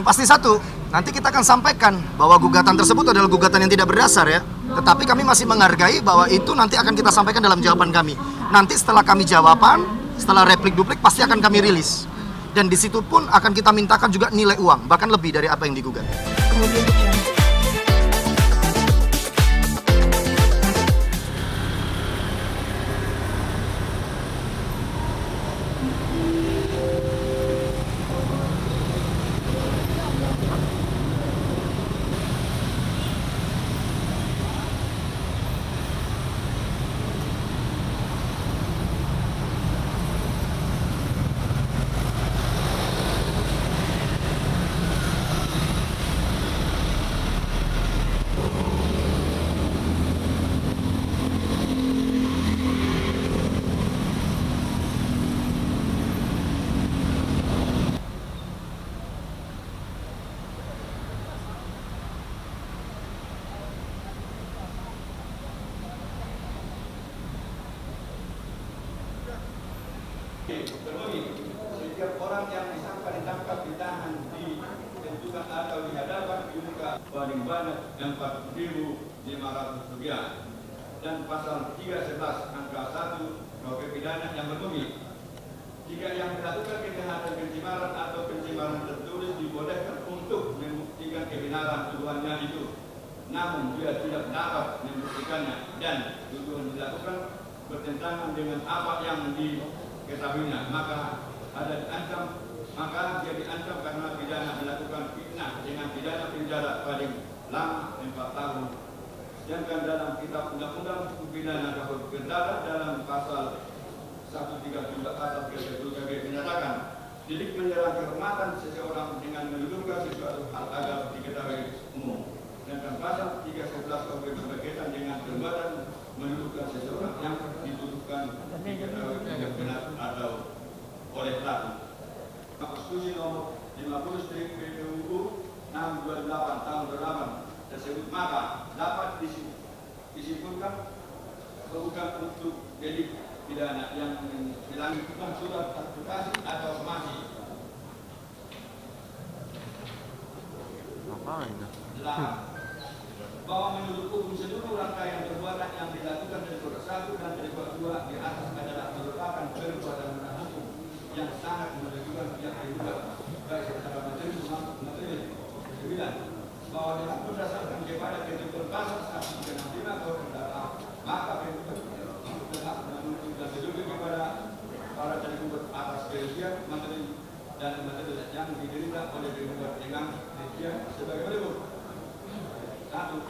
Yang pasti satu, nanti kita akan sampaikan bahwa gugatan tersebut adalah gugatan yang tidak berdasar ya. Tetapi kami masih menghargai bahwa itu nanti akan kita sampaikan dalam jawaban kami. Nanti setelah kami jawaban, setelah replik duplik pasti akan kami rilis. Dan di situ pun akan kita mintakan juga nilai uang, bahkan lebih dari apa yang digugat. Terlebih, setiap orang yang disangka ditangkap, ditahan, ditentukan atau dihadapkan di muka paling banyak Rp40.500 dan pasal 311 angka 1 KUHP pidana yang berbunyi jika yang melakukan kejahatan pencemaran atau pencemaran tertulis dibolehkan untuk membuktikan kebenaran tuduhannya itu, namun dia tidak dapat membuktikannya dan tuduhan dilakukan bertentangan dengan apa yang diketahuinya, maka dia diancam karena pidana melakukan fitnah dengan pidana penjara paling lama 4 tahun. Sedangkan dalam kitab undang-undang hukum pidana KUHP perdata dalam pasal 132 pasal ke-1 menyatakan delik menyerang kehormatan seseorang dengan menuduhkan sesuatu hal agar diketahui umum. Sedangkan pasal 311 KUHP berkaitan dengan perbuatan menuduhkan seseorang yang dituduhkan diketahui tidak benar atau oleh pelaku. Konstitusi nomor 50/PPUU 628 tahun 2008 tersebut maka dapat disimpulkan bukan untuk delik pidana yang dilakukan surat advokasi atau somasi. Bahwa menurut hukum seluruh rangkaian perbuatan yang dilakukan dari kode 1 dan dari kode 2 di atas adalah merupakan perbuatan melawan hukum yang sangat merugikan pihak tergugat baik secara materi maupun material. 9. Bahwa dengan berdasarkan kepada ketentuan pasal 135 KUHP perdata maka penggugat berhak menuntut dan menunjuk kepada para tergugat atas kerugian materi dan material yang diderita oleh penggugat dengan rincian sebagai berikut. 1.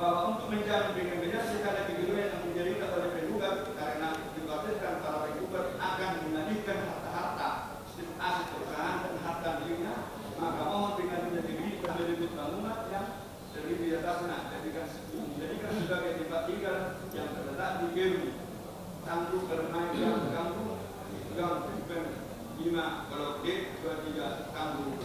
Bahwa untuk mencari dengan segala kegiatan yang diderita oleh penggugat karena dikhawatirkan para penggugat akan mengalihkan harta-harta aset perusahaan dan harta miliknya, maka mohon pengadilan negeri menyebut bangunan yang terdiri di atasnya dijadikan sebagai tempat tinggal yang terletak di Geru, Tangguh Bermain Kampung, Gang 5 Blok D 23 Tangguh.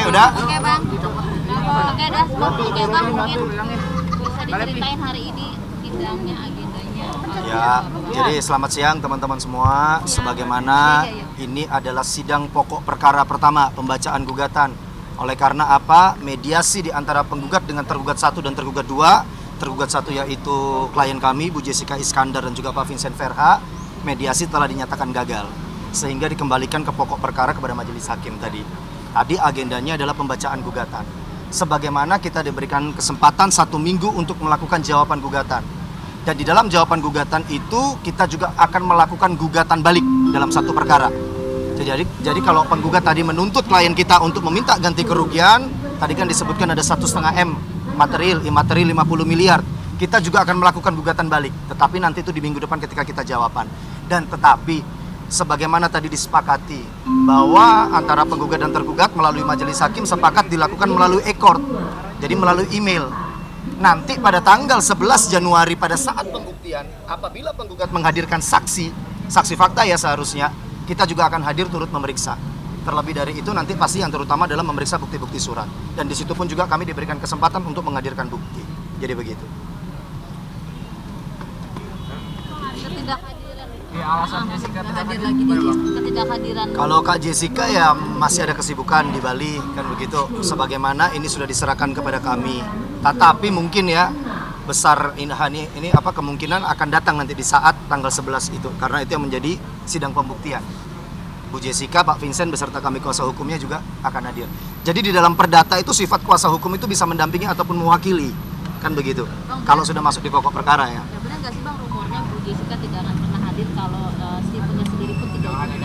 Udah? Oke bang. Oke dah. Oke bang, mungkin bisa diceritain hari ini sidangnya, agendanya. Ya, jadi selamat siang teman-teman semua. Sebagaimana ini adalah sidang pokok perkara pertama pembacaan gugatan. Oleh karena apa? Mediasi di antara penggugat dengan tergugat 1 dan tergugat 2. Tergugat 1 yaitu klien kami Bu Jessica Iskandar dan juga Pak Vincent Verha. Mediasi telah dinyatakan gagal sehingga dikembalikan ke pokok perkara kepada majelis hakim tadi. Tadi agendanya adalah pembacaan gugatan. Sebagaimana kita diberikan kesempatan 1 minggu untuk melakukan jawaban gugatan. Dan di dalam jawaban gugatan itu kita juga akan melakukan gugatan balik dalam satu perkara. Jadi kalau penggugat tadi menuntut klien kita untuk meminta ganti kerugian, tadi kan disebutkan ada 1,5 M material, imaterial 50 miliar. Kita juga akan melakukan gugatan balik. Tetapi nanti itu di minggu depan ketika kita jawaban. Dan tetapi sebagaimana tadi disepakati bahwa antara penggugat dan tergugat melalui majelis hakim sepakat dilakukan melalui e-court, jadi melalui email. Nanti pada tanggal 11 Januari pada saat pembuktian, apabila penggugat menghadirkan saksi fakta ya seharusnya, kita juga akan hadir turut memeriksa. Terlebih dari itu nanti pasti yang terutama adalah memeriksa bukti-bukti surat. Dan di situ pun juga kami diberikan kesempatan untuk menghadirkan bukti. Jadi begitu. Ketidakhadiran. Ya, alasannya sih Hadir lagi nih, ketidakhadiran. Kalau Kak Jessica ya masih ada kesibukan di Bali kan begitu. Sebagaimana ini sudah diserahkan kepada kami. Tetapi mungkin ya besar ini apa kemungkinan akan datang nanti di saat tanggal 11 itu, karena itu yang menjadi sidang pembuktian. Bu Jessica, Pak Vincent beserta kami kuasa hukumnya juga akan hadir. Jadi di dalam perdata itu sifat kuasa hukum itu bisa mendampingi ataupun mewakili, kan begitu. Kalau sudah masuk di pokok perkara ya. Ya benar nggak sih Bang, rumornya Bu Jessica tidak akan pernah hadir kalau Stevennya sendiri pun tidak hadir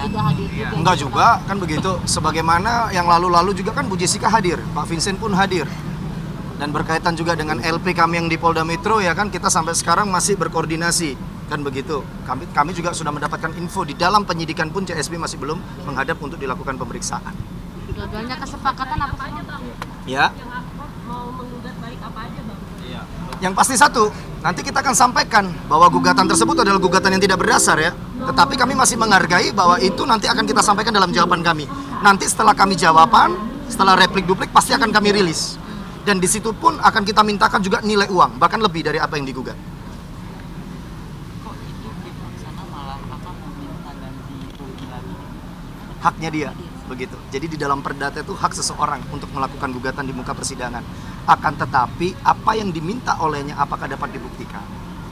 juga. Enggak juga, kan begitu. Sebagaimana yang lalu-lalu juga kan Bu Jessica hadir, Pak Vincent pun hadir. Dan berkaitan juga dengan LP kami yang di Polda Metro ya kan, kita sampai sekarang masih berkoordinasi. Kan begitu. Kami juga sudah mendapatkan info di dalam penyidikan pun CSB masih belum menghadap untuk dilakukan pemeriksaan. Dua-duanya kesepakatan apa saja Bang? Ya. Mau menggugat baik apa aja Bang? Iya. Yang pasti satu, nanti kita akan sampaikan bahwa gugatan tersebut adalah gugatan yang tidak berdasar ya. Tetapi kami masih menghargai bahwa itu nanti akan kita sampaikan dalam jawaban kami. Nanti setelah kami jawaban, setelah replik-duplik pasti akan kami rilis. Dan di situ pun akan kita mintakan juga nilai uang, bahkan lebih dari apa yang digugat. Haknya dia, begitu. Jadi di dalam perdata itu hak seseorang untuk melakukan gugatan di muka persidangan. Akan tetapi apa yang diminta olehnya apakah dapat dibuktikan,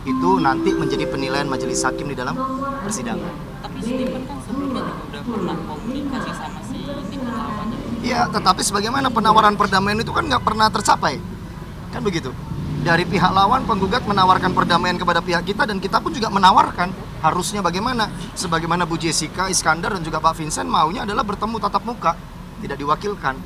itu nanti menjadi penilaian majelis hakim di dalam persidangan. Tapi Steven kan sebelumnya juga udah pernah komunikasi sama si Niken lawannya. Iya, tetapi sebagaimana penawaran perdamaian itu kan nggak pernah tercapai, kan begitu. Dari pihak lawan penggugat menawarkan perdamaian kepada pihak kita dan kita pun juga menawarkan harusnya bagaimana. Sebagaimana Bu Jessica, Iskandar dan juga Pak Vincent maunya adalah bertemu tatap muka, tidak diwakilkan.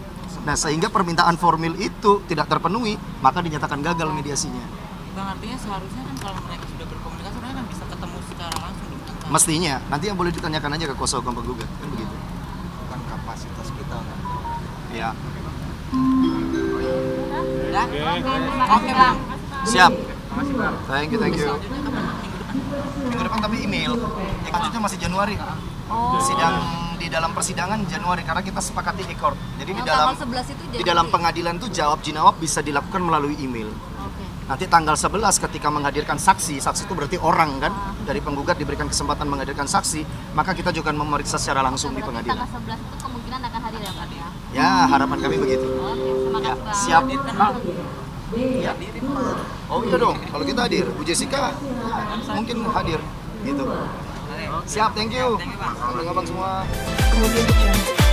Nah sehingga permintaan formil itu tidak terpenuhi, maka dinyatakan gagal mediasinya. Bang, artinya seharusnya kan kalau mereka sudah berkomunikasi mereka kan bisa ketemu secara langsung di kantor. Mestinya, nanti yang boleh ditanyakan aja ke kuasa hukum penggugat, kan begitu. Bukan kapasitas kita kan. Ya, Udah? Oke Bang. siap. Makasih Bang. Thank you. Selanjutnya kapan? Minggu depan? Minggu depan tapi email. Selanjutnya masih Januari. Sidang di dalam persidangan Januari karena kita sepakati e-court. Jadi di dalam tanggal 11 itu jadi. di dalam pengadilan tuh jawab jinawab bisa dilakukan melalui email. Oke. Nanti tanggal 11 ketika menghadirkan saksi itu berarti orang kan, dari penggugat diberikan kesempatan menghadirkan saksi, maka kita juga akan memeriksa secara langsung di Berarti pengadilan. tanggal 11 itu kemungkinan akan hadir ya Bang ya. Ya, harapan kami begitu. Oke, terima Ya, kasih Bang. siap. Bang. Ya. Oh iya dong, kalau kita hadir, Bu Jessica mungkin hadir gitu. Siap, thank you. Thank you, Bang. Abang-abang semua. Kemudian